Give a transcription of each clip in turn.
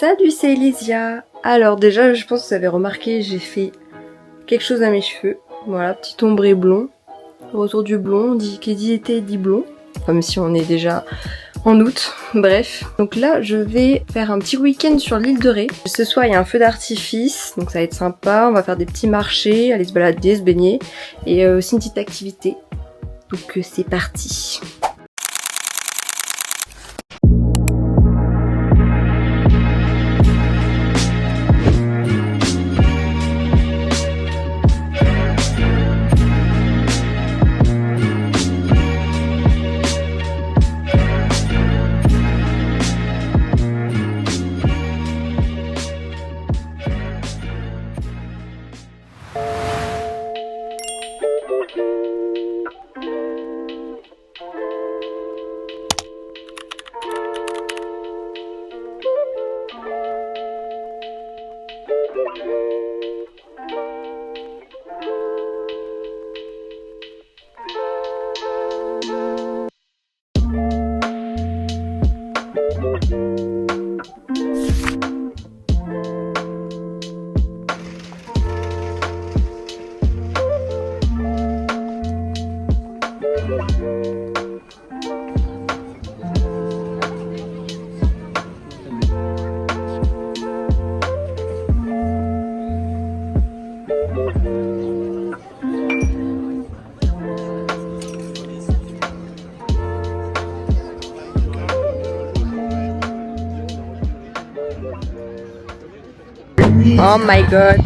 Salut, c'est Elysia. Alors déjà, je pense que vous avez remarqué, j'ai fait quelque chose à mes cheveux. Voilà, petit ombré blond. Retour du blond, qui dit été dit blond. Comme si on est déjà en août, bref. Donc là, je vais faire un petit week-end sur l'île de Ré. Ce soir, il y a un feu d'artifice, donc ça va être sympa. On va faire des petits marchés, aller se balader, se baigner. Et aussi une petite activité. Donc c'est parti. Oh my god.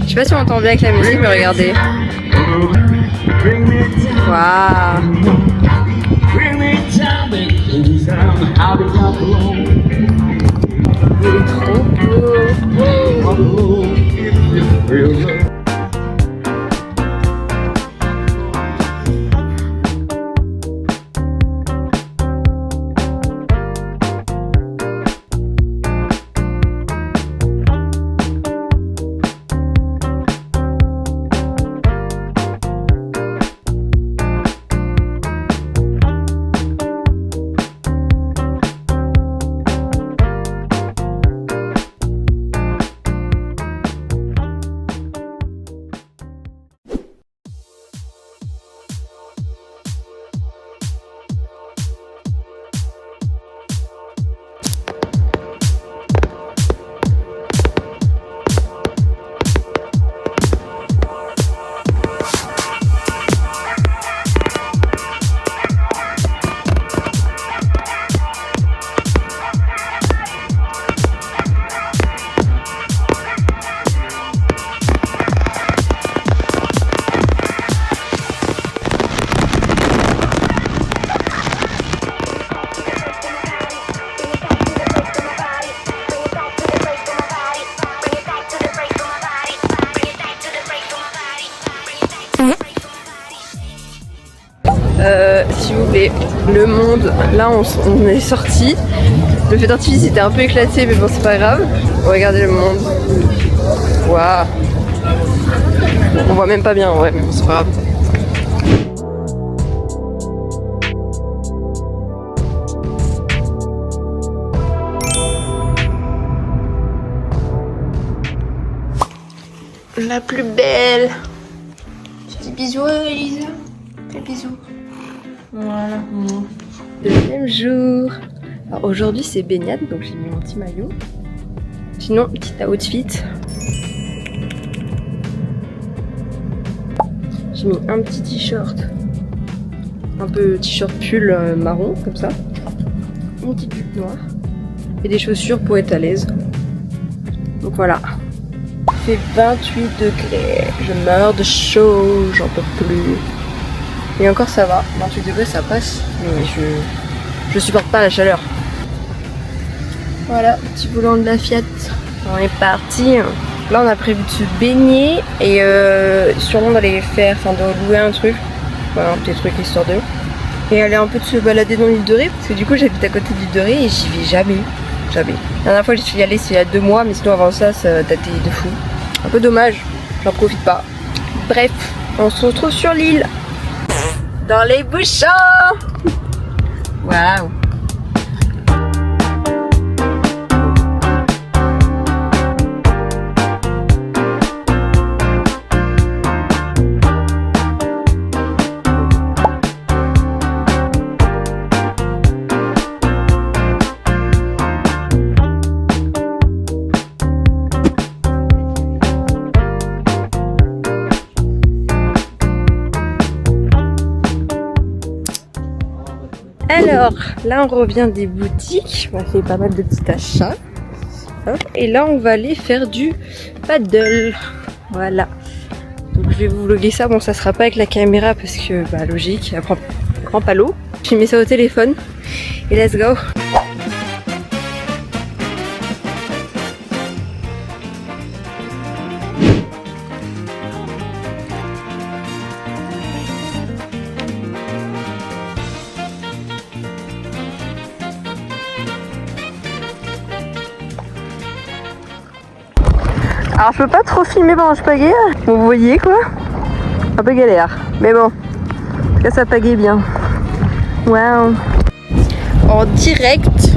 Je sais pas si on entend bien avec la musique, mais regardez. Waouh. Il est trop beau. S'il vous plaît, le monde, là on est sorti. Le feu d'artifice était un peu éclaté, mais bon c'est pas grave. Regardez le monde. Waouh. On voit même pas bien, ouais, mais bon c'est pas grave. La plus belle. Petit bisou à Elisa. Fais bisous. Voilà. Deuxième jour. Alors aujourd'hui c'est baignade, donc j'ai mis mon petit maillot. Sinon, petit outfit. J'ai mis un petit t-shirt. Un peu t-shirt pull marron, comme ça. Mon petit jupe noir. Et des chaussures pour être à l'aise. Donc voilà. Il fait 28 degrés. Je meurs de chaud, j'en peux plus. Et encore ça va, 28 degrés ça passe, mais je supporte pas la chaleur. Voilà, petit volant de la Fiat, on est parti. Là on a prévu de se baigner et sûrement d'aller de louer un truc, voilà, un petit truc histoire de. Et aller un peu de se balader dans l'île de Ré, parce que du coup j'habite à côté de l'île de Ré et j'y vais jamais. La dernière fois que j'y suis allée c'est il y a 2 mois, mais sinon avant ça datait de fou. Un peu dommage, j'en profite pas. Bref, on se retrouve sur l'île. Dans les bouchons. Waouh. Alors, là, on revient des boutiques. On a fait pas mal de petits achats. Hop. Et là, on va aller faire du paddle. Voilà. Donc, je vais vous vlogger ça. Bon, ça sera pas avec la caméra parce que, bah, logique, elle prend pas l'eau. J'ai mis ça au téléphone. Et let's go. Alors je peux pas trop filmer pendant que je pagaie. Bon, vous voyez quoi. Un peu galère. Mais bon. En tout cas ça pagaie bien. Waouh. En direct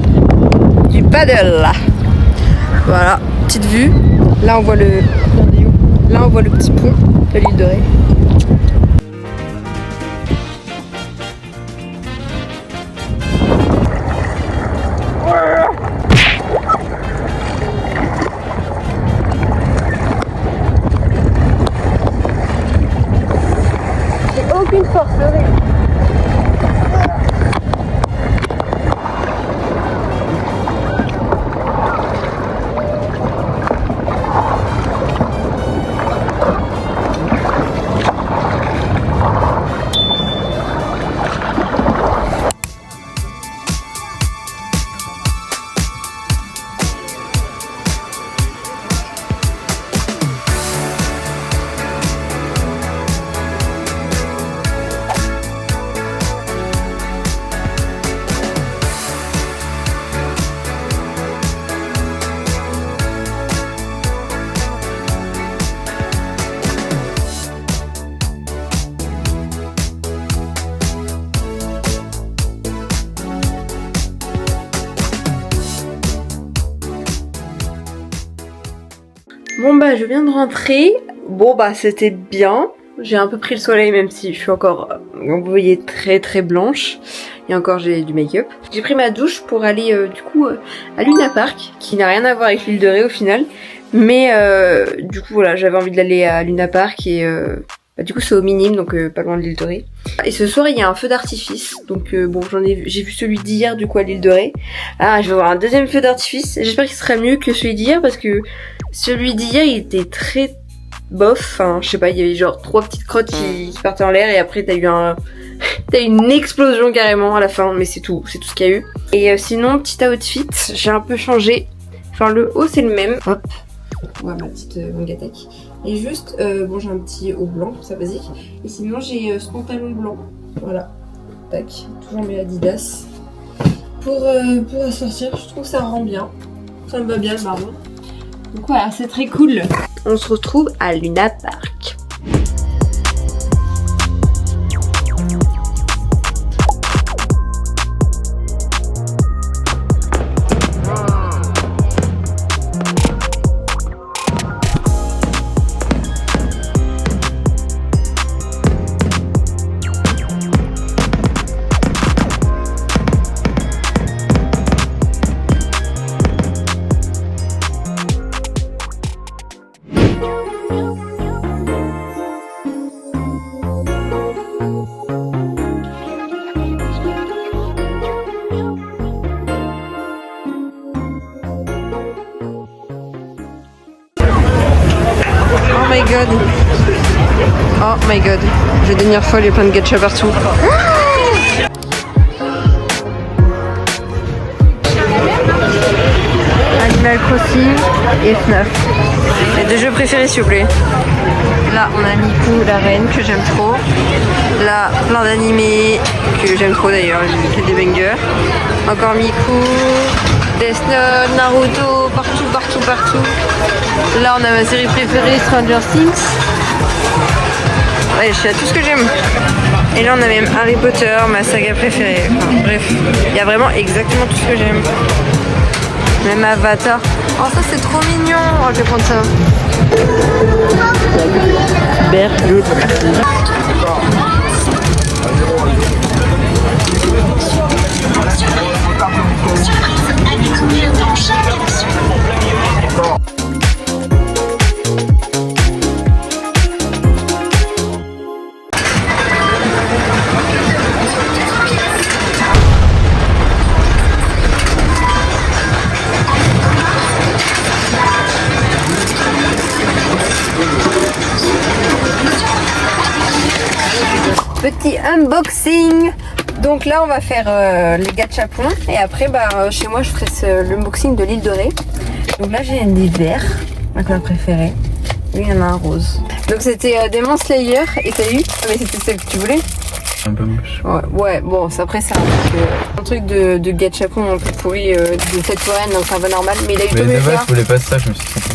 du paddle. Voilà. Petite vue. Là on voit le. Là on voit le petit pont de l'île de Ré. Aucune force, rien. Bon bah je viens de rentrer. Bon bah c'était bien. J'ai un peu pris le soleil même si je suis encore, vous voyez, très blanche. Et encore j'ai du make-up. J'ai pris ma douche pour aller du coup à Luna Park, qui n'a rien à voir avec l'île de Ré au final. Mais du coup voilà, j'avais envie d'aller à Luna Park et bah, du coup c'est au Minime, donc pas loin de l'île de Ré. Et ce soir il y a un feu d'artifice, donc bon j'ai vu celui d'hier du coup à l'île de Ré. Ah, je vais voir un deuxième feu d'artifice. J'espère qu'il sera mieux que celui d'hier parce que celui d'hier il était très bof. Enfin je sais pas, il y avait genre 3 petites crottes qui partaient en l'air et après t'as eu t'as eu une explosion carrément à la fin, mais c'est tout ce qu'il y a eu. Et sinon petit outfit, j'ai un peu changé. Enfin le haut c'est le même. Hop, ouais, ma petite manga tech. Et juste, bon j'ai un petit haut blanc, ça basique. Et sinon j'ai ce pantalon blanc, voilà, tac, toujours mes Adidas. Pour sortir, je trouve que ça rend bien, ça me va bien le marron. Donc voilà, c'est très cool. On se retrouve à Luna Park. Oh my god, je vais devenir folle, il y a plein de gacha partout. Animal Crossing et FNAF. Les 2 jeux préférés s'il vous plaît. Là on a Miku, la reine, que j'aime trop. Là plein d'animés que j'aime trop d'ailleurs, que des bangers. Encore Miku, Death Note, Naruto, partout. Là on a ma série préférée, Stranger Things. Ouais, je sais tout ce que j'aime. Et là on a même Harry Potter, ma saga préférée. Enfin, bref, il y a vraiment exactement tout ce que j'aime. Même Avatar. Oh ça c'est trop mignon. Oh je vais prendre ça. Bergoud. Petit unboxing. Donc là on va faire les gachapons et après chez moi je ferai l'unboxing de l'île de Ré. Donc là j'ai des verts, ma couleur préférée. Lui il y en a un rose. Donc c'était Demon Slayer et t'as eu? Mais c'était celle que tu voulais? Un peu moche. Ouais, bon après c'est un truc de gachapon un peu pourri de fête foraine, donc c'est un peu normal. Mais il a eu Mais tout de base je voulais pas ça, je me suis trompé.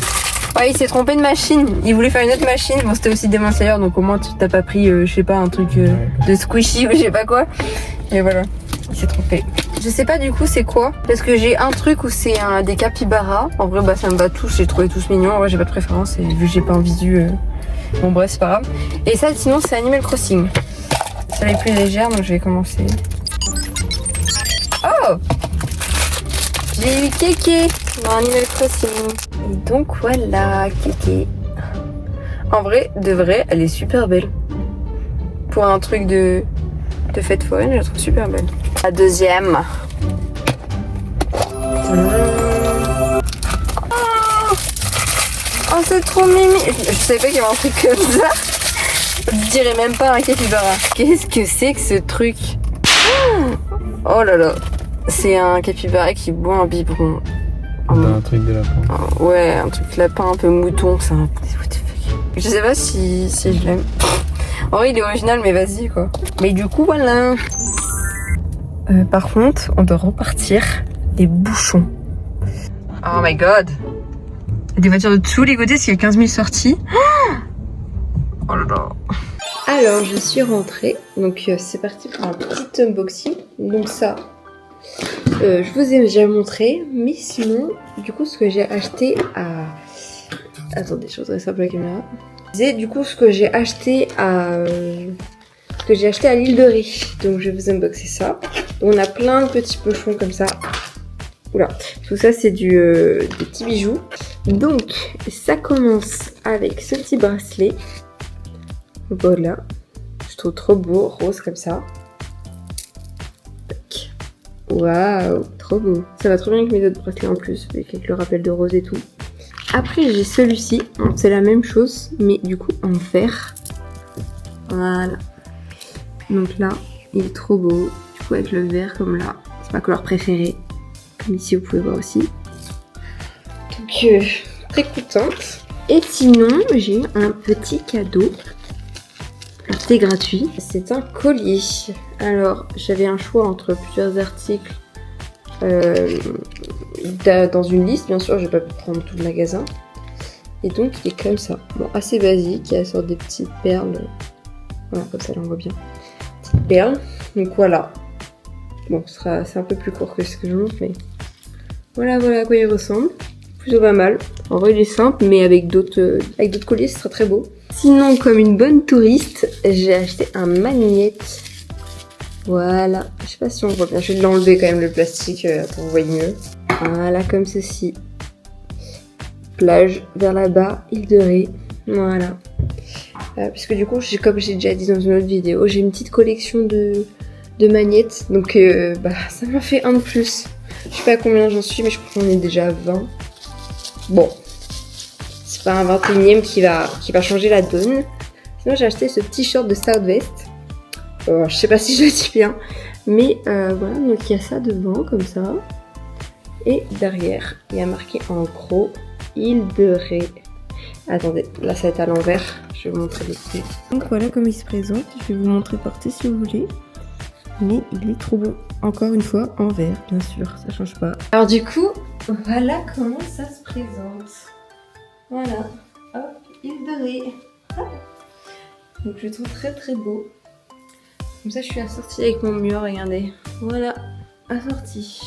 Ouais, il s'est trompé de machine. Il voulait faire une autre machine. Bon, c'était aussi Demon Slayer, donc au moins tu t'as pas pris, je sais pas, un truc de squishy ou je sais pas quoi. Et voilà, il s'est trompé. Je sais pas du coup c'est quoi, parce que j'ai un truc où c'est des capybaras. En vrai, ça me va tous, j'ai trouvé tous mignons. En vrai, j'ai pas de préférence et vu que j'ai pas en visu, bon bref, c'est pas grave. Et ça, sinon, c'est Animal Crossing. Ça est plus légère, donc je vais commencer. Oh! J'ai eu Kéké dans Animal Crossing. Et donc voilà, Kéké. En vrai, de vrai, elle est super belle. Pour un truc de fête foraine, je la trouve super belle. La deuxième. Oh, c'est trop mimi. Je savais pas qu'il y avait un truc comme ça. Je dirais même pas un capybara. Qu'est-ce que c'est que ce truc? Oh là là. C'est un capybara qui boit un biberon. Un truc de lapin. Ouais, un truc lapin un peu mouton. C'est un... What the fuck. Je sais pas si je l'aime. En vrai, il est original, mais vas-y quoi. Mais du coup, voilà. Par contre, on doit repartir des bouchons. Oh my god. Des voitures de tous les côtés, parce qu'il y a 15 000 sorties. Oh là là. Alors, je suis rentrée. Donc, c'est parti pour un petit unboxing. Donc ça, je vous ai déjà montré. Mais sinon, du coup, ce que j'ai acheté à... Attendez, je redresse un peu la caméra. C'est du coup ce que j'ai acheté à... l'île de Ré. Donc, je vais vous unboxer ça. Donc, on a plein de petits pochons comme ça. Oula, tout ça c'est des petits bijoux. Donc ça commence avec ce petit bracelet. Voilà, je trouve trop beau, rose comme ça. Waouh, trop beau. Ça va trop bien avec mes autres bracelets en plus, avec le rappel de rose et tout. Après j'ai celui-ci, c'est la même chose, mais du coup en vert. Voilà. Donc là, il est trop beau. Du coup avec le vert comme là, c'est ma couleur préférée. Ici vous pouvez voir aussi. Donc très contente. Et sinon j'ai eu un petit cadeau. Alors c'était gratuit. C'est un collier. Alors j'avais un choix entre plusieurs articles dans une liste. Bien sûr je vais pas prendre tout le magasin. Et donc il est comme ça. Bon, assez basique. Il y a sorte des petites perles. Voilà, comme ça là on voit bien. Petites perles. Donc voilà. Bon, c'est un peu plus court que ce que je montre, mais voilà à quoi il ressemble. Plutôt pas mal. En vrai, il est simple, mais avec d'autres colliers, ce sera très beau. Sinon, comme une bonne touriste, j'ai acheté un magnète. Voilà. Je sais pas si on voit bien. Je vais l'enlever quand même, le plastique, pour que vous voyez mieux. Voilà, comme ceci. Plage vers là-bas, île de Ré. Voilà. Puisque du coup, comme j'ai déjà dit dans une autre vidéo, j'ai une petite collection de magnettes. Donc, ça m'a fait un de plus. Je sais pas combien j'en suis, mais je crois qu'on est déjà à 20. Bon, c'est pas un 21ème qui va changer la donne. Sinon, j'ai acheté ce petit short de Southwest. Je sais pas si je le dis bien. Mais voilà, donc il y a ça devant, comme ça. Et derrière, il y a marqué en gros île de Ré. Attendez, là ça va être à l'envers. Je vais vous montrer les pieds. Donc voilà comment il se présente. Je vais vous montrer porter si vous voulez. Mais il est trop beau. Encore une fois, en vert, bien sûr, ça change pas. Alors du coup, voilà comment ça se présente. Voilà. Hop, île de Ré. Hop. Donc je le trouve très très beau. Comme ça, je suis assortie avec mon mur, regardez. Voilà, assortie.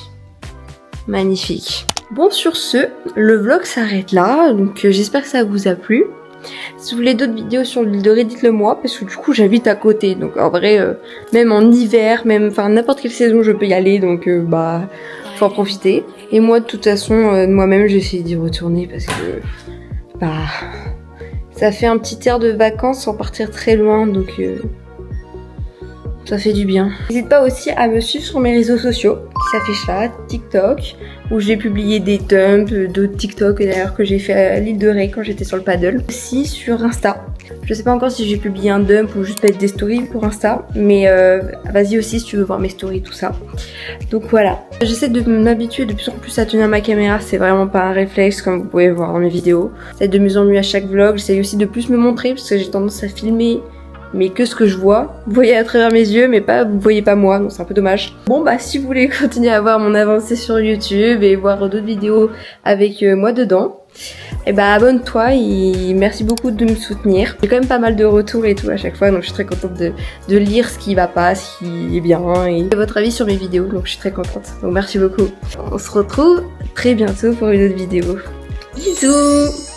Magnifique. Bon, sur ce, le vlog s'arrête là. Donc j'espère que ça vous a plu. Si vous voulez d'autres vidéos sur l'île de Ré, dites-le moi, parce que du coup j'habite à côté, donc en vrai, même en hiver, n'importe quelle saison je peux y aller, donc faut en profiter. Et moi de toute façon, moi-même j'essaie d'y retourner parce que ça fait un petit air de vacances sans partir très loin, donc ça fait du bien. N'hésite pas aussi à me suivre sur mes réseaux sociaux qui s'affichent là, TikTok, où j'ai publié des dumps, d'autres TikTok d'ailleurs que j'ai fait à l'île de Ré quand j'étais sur le paddle. Aussi sur Insta, Je sais pas encore si j'ai publié un dump ou juste mettre des stories pour Insta, mais vas-y aussi si tu veux voir mes stories, tout ça. Donc voilà. J'essaie de m'habituer de plus en plus à tenir ma caméra, c'est vraiment pas un réflexe comme vous pouvez voir dans mes vidéos. J'essaie de mieux en mieux à chaque vlog, j'essaie aussi de plus me montrer parce que j'ai tendance à filmer mais que ce que je vois. Vous voyez à travers mes yeux, mais pas, vous voyez pas moi, donc c'est un peu dommage. Bon bah si vous voulez continuer à voir mon avancée sur YouTube et voir d'autres vidéos avec moi dedans, et bah abonne-toi et merci beaucoup de me soutenir. J'ai quand même pas mal de retours et tout à chaque fois, donc je suis très contente de lire ce qui va pas, ce qui est bien et votre avis sur mes vidéos, donc je suis très contente. Donc merci beaucoup. On se retrouve très bientôt pour une autre vidéo. Bisous!